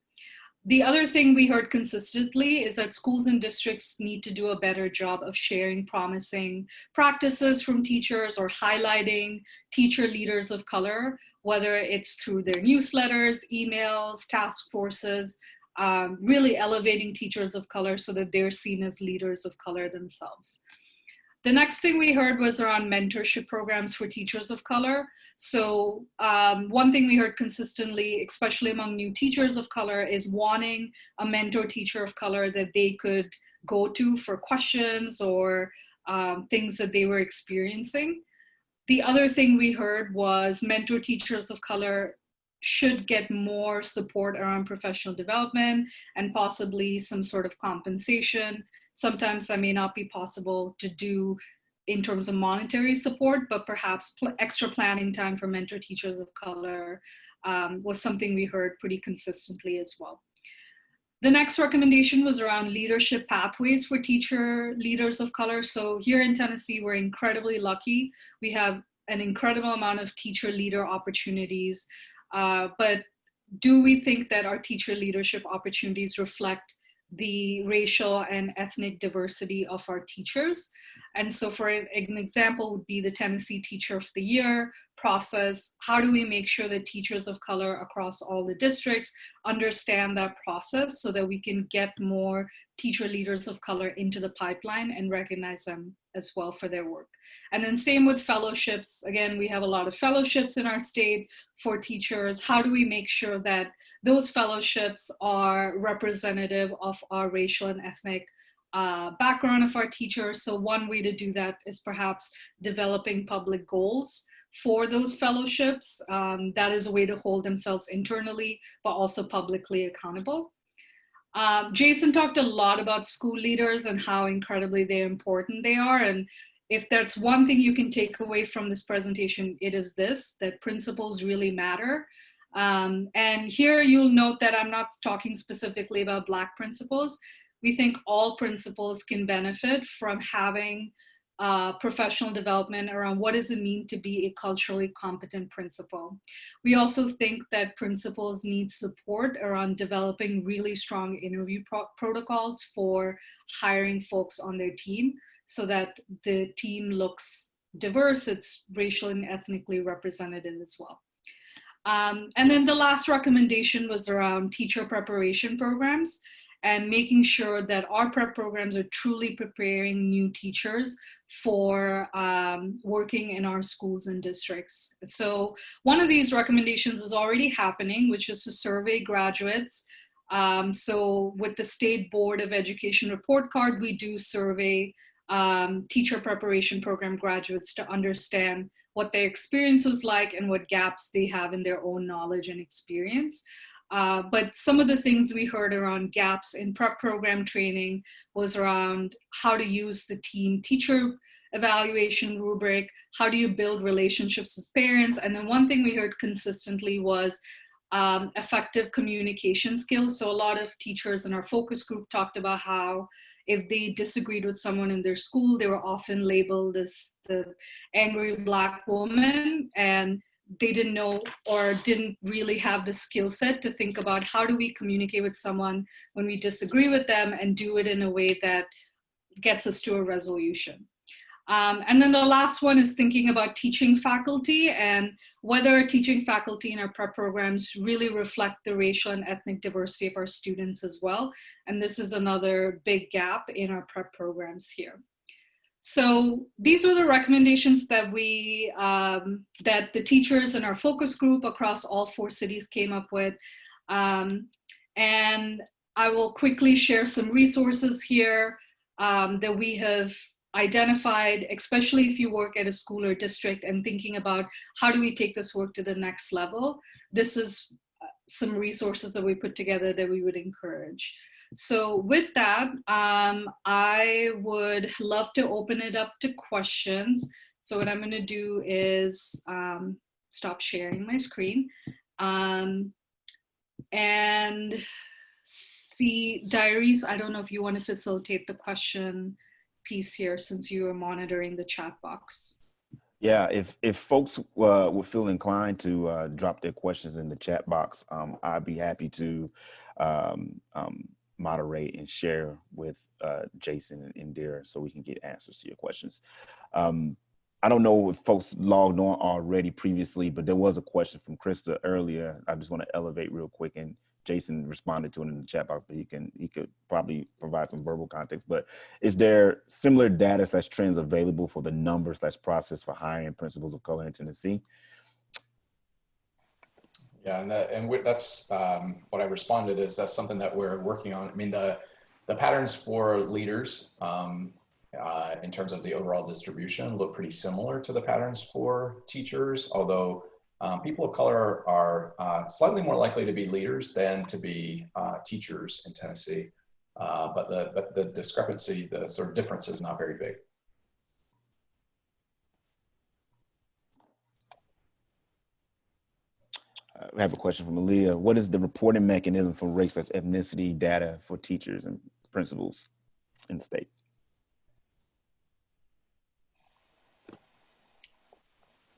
The other thing we heard consistently is that schools and districts need to do a better job of sharing promising practices from teachers or highlighting teacher leaders of color, whether it's through their newsletters, emails, task forces, really elevating teachers of color so that they're seen as leaders of color themselves. The next thing we heard was around mentorship programs for teachers of color. So one thing we heard consistently, especially among new teachers of color, is wanting a mentor teacher of color that they could go to for questions or things that they were experiencing. The other thing we heard was mentor teachers of color should get more support around professional development and possibly some sort of compensation. Sometimes that may not be possible to do in terms of monetary support, but perhaps extra planning time for mentor teachers of color was something we heard pretty consistently as well. The next recommendation was around leadership pathways for teacher leaders of color. So here in Tennessee, we're incredibly lucky. We have an incredible amount of teacher leader opportunities, but do we think that our teacher leadership opportunities reflect the racial and ethnic diversity of our teachers? And so for an example would be the Tennessee Teacher of the Year process. How do we make sure that teachers of color across all the districts understand that process so that we can get more teacher leaders of color into the pipeline and recognize them as well for their work? And then same with fellowships. Again, we have a lot of fellowships in our state for teachers. How do we make sure that those fellowships are representative of our racial and ethnic background of our teachers? So one way to do that is perhaps developing public goals for those fellowships. That is a way to hold themselves internally, but also publicly accountable. Jason talked a lot about school leaders and how incredibly important they are. And if that's one thing you can take away from this presentation, it is this, that principals really matter. And here you'll note that I'm not talking specifically about Black principals. We think all principals can benefit from having professional development around what does it mean to be a culturally competent principal. We also think that principals need support around developing really strong interview protocols for hiring folks on their team so that the team looks diverse, it's racial and ethnically representative as well. And then the last recommendation was around teacher preparation programs and making sure that our prep programs are truly preparing new teachers for working in our schools and districts. So one of these recommendations is already happening, which is to survey graduates. So with the State Board of Education report card, we do survey teacher preparation program graduates to understand what their experience was like and what gaps they have in their own knowledge and experience. But some of the things we heard around gaps in prep program training was around how to use the team teacher evaluation rubric, how do you build relationships with parents? And then one thing we heard consistently was effective communication skills. So a lot of teachers in our focus group talked about how if they disagreed with someone in their school, they were often labeled as the angry Black woman, and they didn't know or didn't really have the skill set to think about how do we communicate with someone when we disagree with them and do it in a way that gets us to a resolution. And then the last one is thinking about teaching faculty and whether teaching faculty in our prep programs really reflect the racial and ethnic diversity of our students as well. And this is another big gap in our prep programs here. So these were the recommendations that that the teachers in our focus group across all 4 cities came up with. And I will quickly share some resources here that we have identified, especially if you work at a school or district and thinking about how do we take this work to the next level. This is some resources that we put together that we would encourage. So with that, I would love to open it up to questions. So what I'm going to do is stop sharing my screen and see Diaries. I don't know if you want to facilitate the question piece here since you are monitoring the chat box. Yeah, if folks would feel inclined to drop their questions in the chat box, I'd be happy to moderate and share with Jason and Indira so we can get answers to your questions. I don't know if folks logged on already previously, but there was a question from Krista earlier. I just want to elevate real quick, and Jason responded to it in the chat box, but he could probably provide some verbal context. But is there similar data / trends available for the numbers / process for hiring principals of color in Tennessee? Yeah, and that's what I responded is that's something that we're working on. I mean, the patterns for leaders in terms of the overall distribution look pretty similar to the patterns for teachers, although people of color are slightly more likely to be leaders than to be teachers in Tennessee. But the discrepancy, the sort of difference is not very big. I have a question from Aaliyah. What is the reporting mechanism for race / ethnicity data for teachers and principals in the state?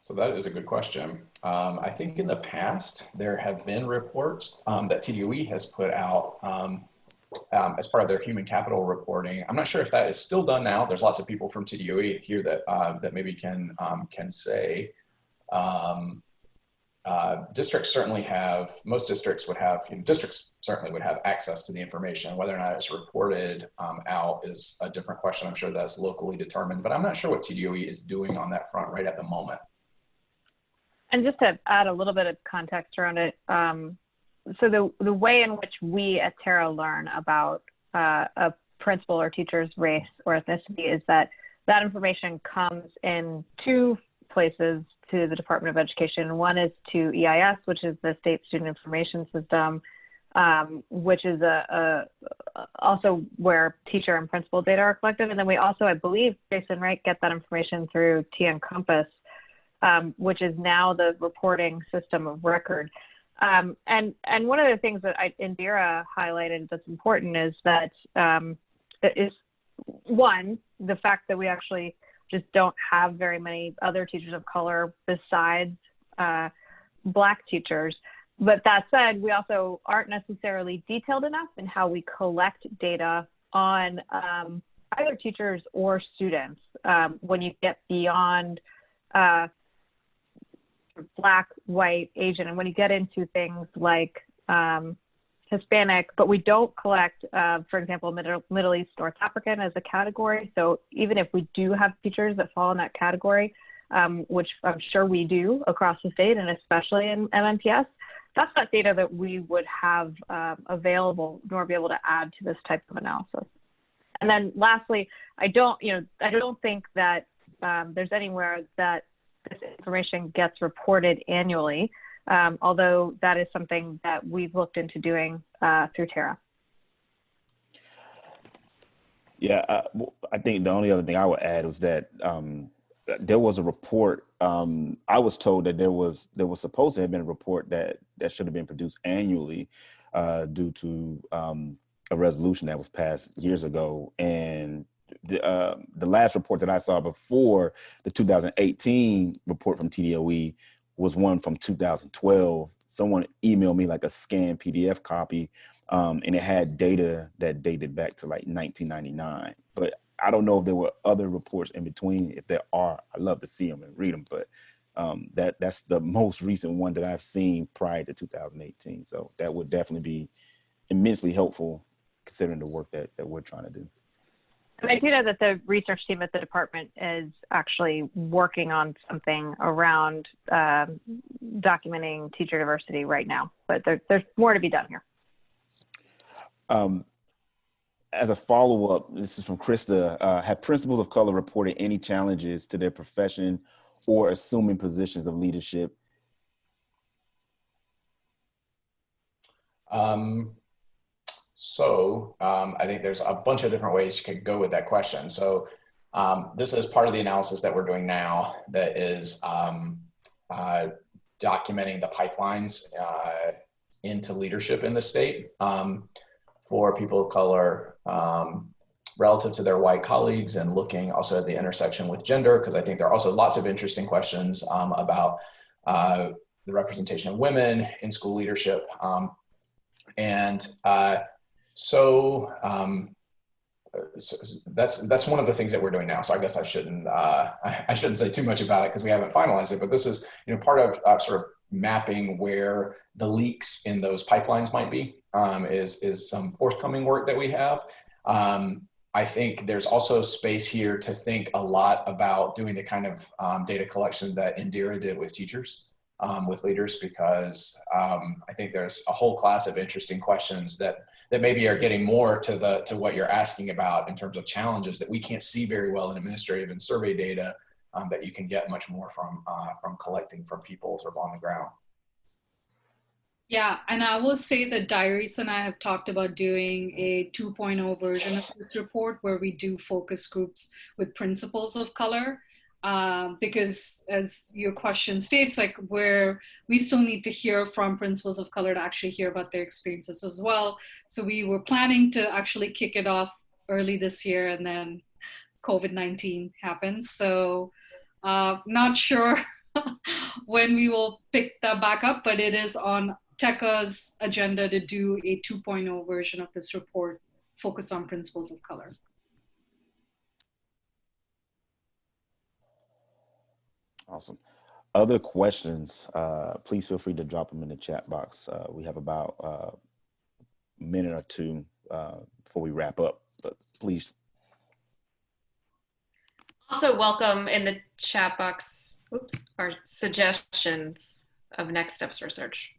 So that is a good question. I think in the past, there have been reports that TDOE has put out as part of their human capital reporting. I'm not sure if that is still done now. There's lots of people from TDOE here that maybe can say. Districts certainly have, most districts would have, districts certainly would have access to the information. Whether or not it's reported out is a different question. I'm sure that's locally determined, but I'm not sure what TDOE is doing on that front right at the moment. And just to add a little bit of context around it, so the way in which we at TERA learn about a principal or teacher's race or ethnicity is that that information comes in 2 places to the Department of Education. One is to EIS, which is the State Student Information System, which is also where teacher and principal data are collected. And then we also, I believe, Jason, right, get that information through Compass, which is now the reporting system of record. And one of the things that Indira highlighted that's important is that is one, the fact that we actually just don't have very many other teachers of color besides Black teachers. But that said, we also aren't necessarily detailed enough in how we collect data on either teachers or students when you get beyond Black, white, Asian, and when you get into things like Hispanic, but we don't collect, for example, Middle East, North African as a category. So even if we do have teachers that fall in that category, which I'm sure we do across the state and especially in MNPS, that's not data that we would have available nor be able to add to this type of analysis. And then lastly, I don't think that there's anywhere that this information gets reported annually. Although that is something that we've looked into doing through TERA. Yeah, I think the only other thing I would add was that there was a report. I was told that there was supposed to have been a report that should have been produced annually due to a resolution that was passed years ago. And the last report that I saw before the 2018 report from TDOE was one from 2012. Someone emailed me like a scanned PDF copy, and it had data that dated back to like 1999. But I don't know if there were other reports in between. If there are, I'd love to see them and read them. But that's the most recent one that I've seen prior to 2018. So that would definitely be immensely helpful considering the work that we're trying to do. And I do know that the research team at the department is actually working on something around documenting teacher diversity right now, but there's more to be done here. As a follow-up, this is from Krista, have principals of color reported any challenges to their profession or assuming positions of leadership? I think there's a bunch of different ways you could go with that question. So this is part of the analysis that we're doing now that is documenting the pipelines into leadership in the state for people of color relative to their white colleagues, and looking also at the intersection with gender, because I think there are also lots of interesting questions about the representation of women in school leadership. So that's one of the things that we're doing now. So I guess I shouldn't say too much about it because we haven't finalized it. But this is part of sort of mapping where the leaks in those pipelines might be. Is some forthcoming work that we have. I think there's also space here to think a lot about doing the kind of data collection that Indira did with teachers. With leaders, because I think there's a whole class of interesting questions that maybe are getting more to what you're asking about in terms of challenges that we can't see very well in administrative and survey data that you can get much more from collecting from people sort of on the ground. Yeah, and I will say that Diaries and I have talked about doing a 2.0 version of this report where we do focus groups with principals of color. Because as your question states, like we still need to hear from principals of color to actually hear about their experiences as well. So we were planning to actually kick it off early this year, and then COVID-19 happened. So not sure when we will pick that back up, but it is on TECA's agenda to do a 2.0 version of this report focused on principals of color. Awesome. Other questions, please feel free to drop them in the chat box. We have about a minute or two before we wrap up, but please. Also welcome in the chat box, our suggestions of next steps research.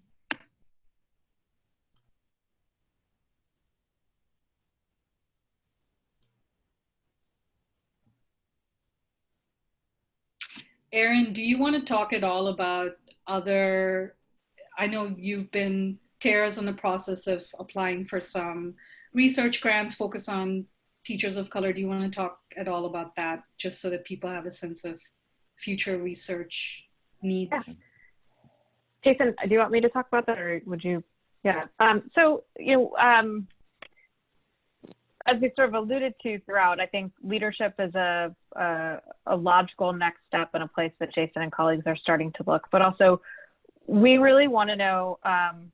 Erin, do you want to talk at all about I know TERA's in the process of applying for some research grants focused on teachers of color. Do you want to talk at all about that, just so that people have a sense of future research needs? Yeah. Jason, do you want me to talk about that, or would you? Yeah. As we sort of alluded to throughout, I think leadership is a logical next step and a place that Jason and colleagues are starting to look. But also, we really want to know,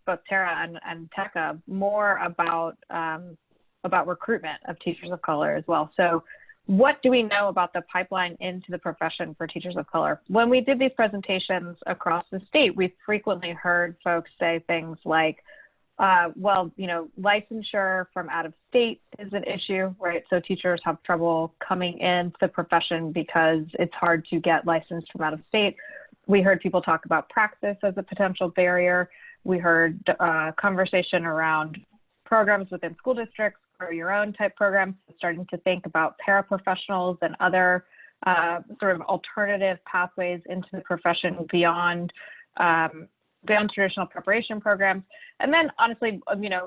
both TERA and TECA, more about recruitment of teachers of color as well. So what do we know about the pipeline into the profession for teachers of color? When we did these presentations across the state, we frequently heard folks say things like, licensure from out of state is an issue, right? So teachers have trouble coming into the profession because it's hard to get licensed from out of state. We heard people talk about praxis as a potential barrier. We heard conversation around programs within school districts, grow your own type programs, starting to think about paraprofessionals and other sort of alternative pathways into the profession beyond beyond traditional preparation programs. And then honestly,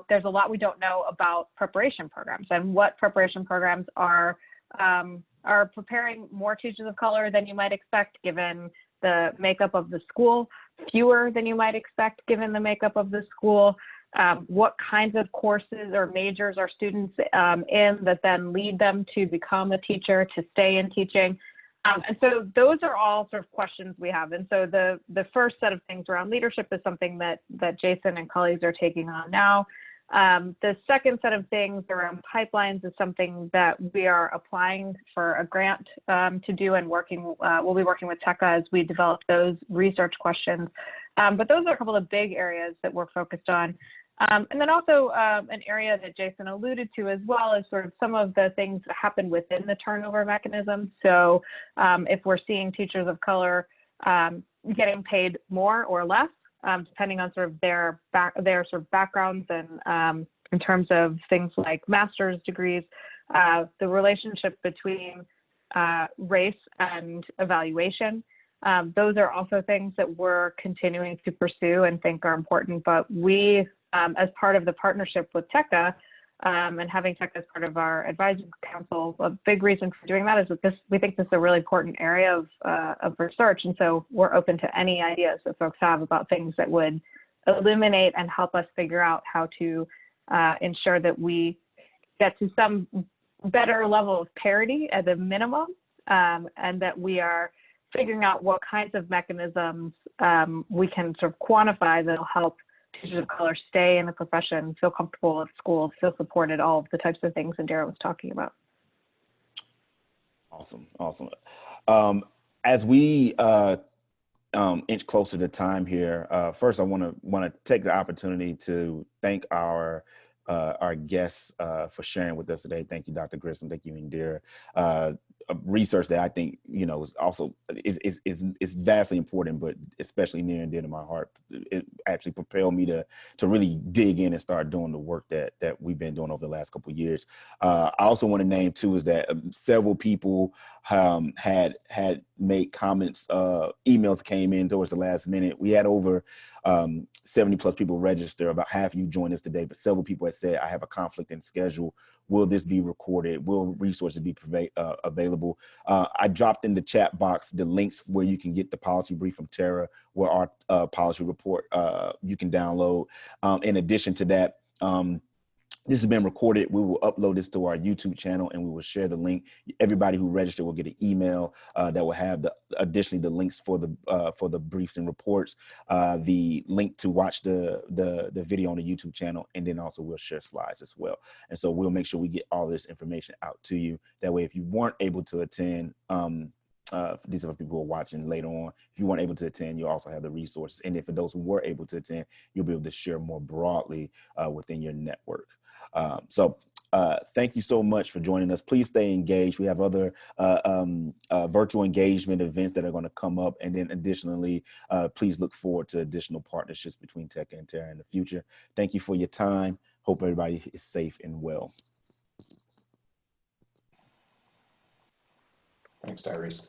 there's a lot we don't know about preparation programs and what preparation programs are preparing more teachers of color than you might expect given the makeup of the school, fewer than you might expect given the makeup of the school, what kinds of courses or majors are students in that then lead them to become a teacher, to stay in teaching. And so those are all sort of questions we have. And so the first set of things around leadership is something that Jason and colleagues are taking on now. The second set of things around pipelines is something that we are applying for a grant to do and we'll be working with TECA as we develop those research questions. But those are a couple of big areas that we're focused on. And then also an area that Jason alluded to as well is sort of some of the things that happen within the turnover mechanism. So if we're seeing teachers of color getting paid more or less, depending on sort of their sort of backgrounds and in terms of things like master's degrees, the relationship between race and evaluation. Those are also things that we're continuing to pursue and think are important, but we, as part of the partnership with TECA and having TECA as part of our advisory council, a big reason for doing that is that we think this is a really important area of research. And so we're open to any ideas that folks have about things that would illuminate and help us figure out how to ensure that we get to some better level of parity at a minimum, and that we are figuring out what kinds of mechanisms we can sort of quantify that'll help teachers of color stay in the profession, feel comfortable at school, feel supported, all of the types of things Indira was talking about. Awesome. As we inch closer to time here, first I want to take the opportunity to thank our guests for sharing with us today. Thank you, Dr. Grissom. Thank you, Indira. Research that I think is also is vastly important, but especially near and dear to my heart. It actually propelled me to really dig in and start doing the work that we've been doing over the last couple of years. I also want to name too is that several people had made comments. Emails came in towards the last minute. We had over 70 plus people register. About half of you joined us today, but several people had said, I have a conflict in schedule. Will this be recorded? Will resources be available? I dropped in the chat box the links where you can get the policy brief from TERA, where our policy report you can download. In addition to that, this has been recorded. We will upload this to our YouTube channel and we will share the link. Everybody who registered will get an email that will have additionally the links for the briefs and reports, the link to watch the video on the YouTube channel, and then also we'll share slides as well. And so we'll make sure we get all this information out to you. That way, if you weren't able to attend, these are people who are watching later on. If you weren't able to attend, you also have the resources. And then for those who were able to attend, you'll be able to share more broadly within your network. So thank you so much for joining us. Please stay engaged. We have other virtual engagement events that are going to come up. And then additionally, please look forward to additional partnerships between TECA and TERA in the future. Thank you for your time. Hope everybody is safe and well. Thanks, Tyrese.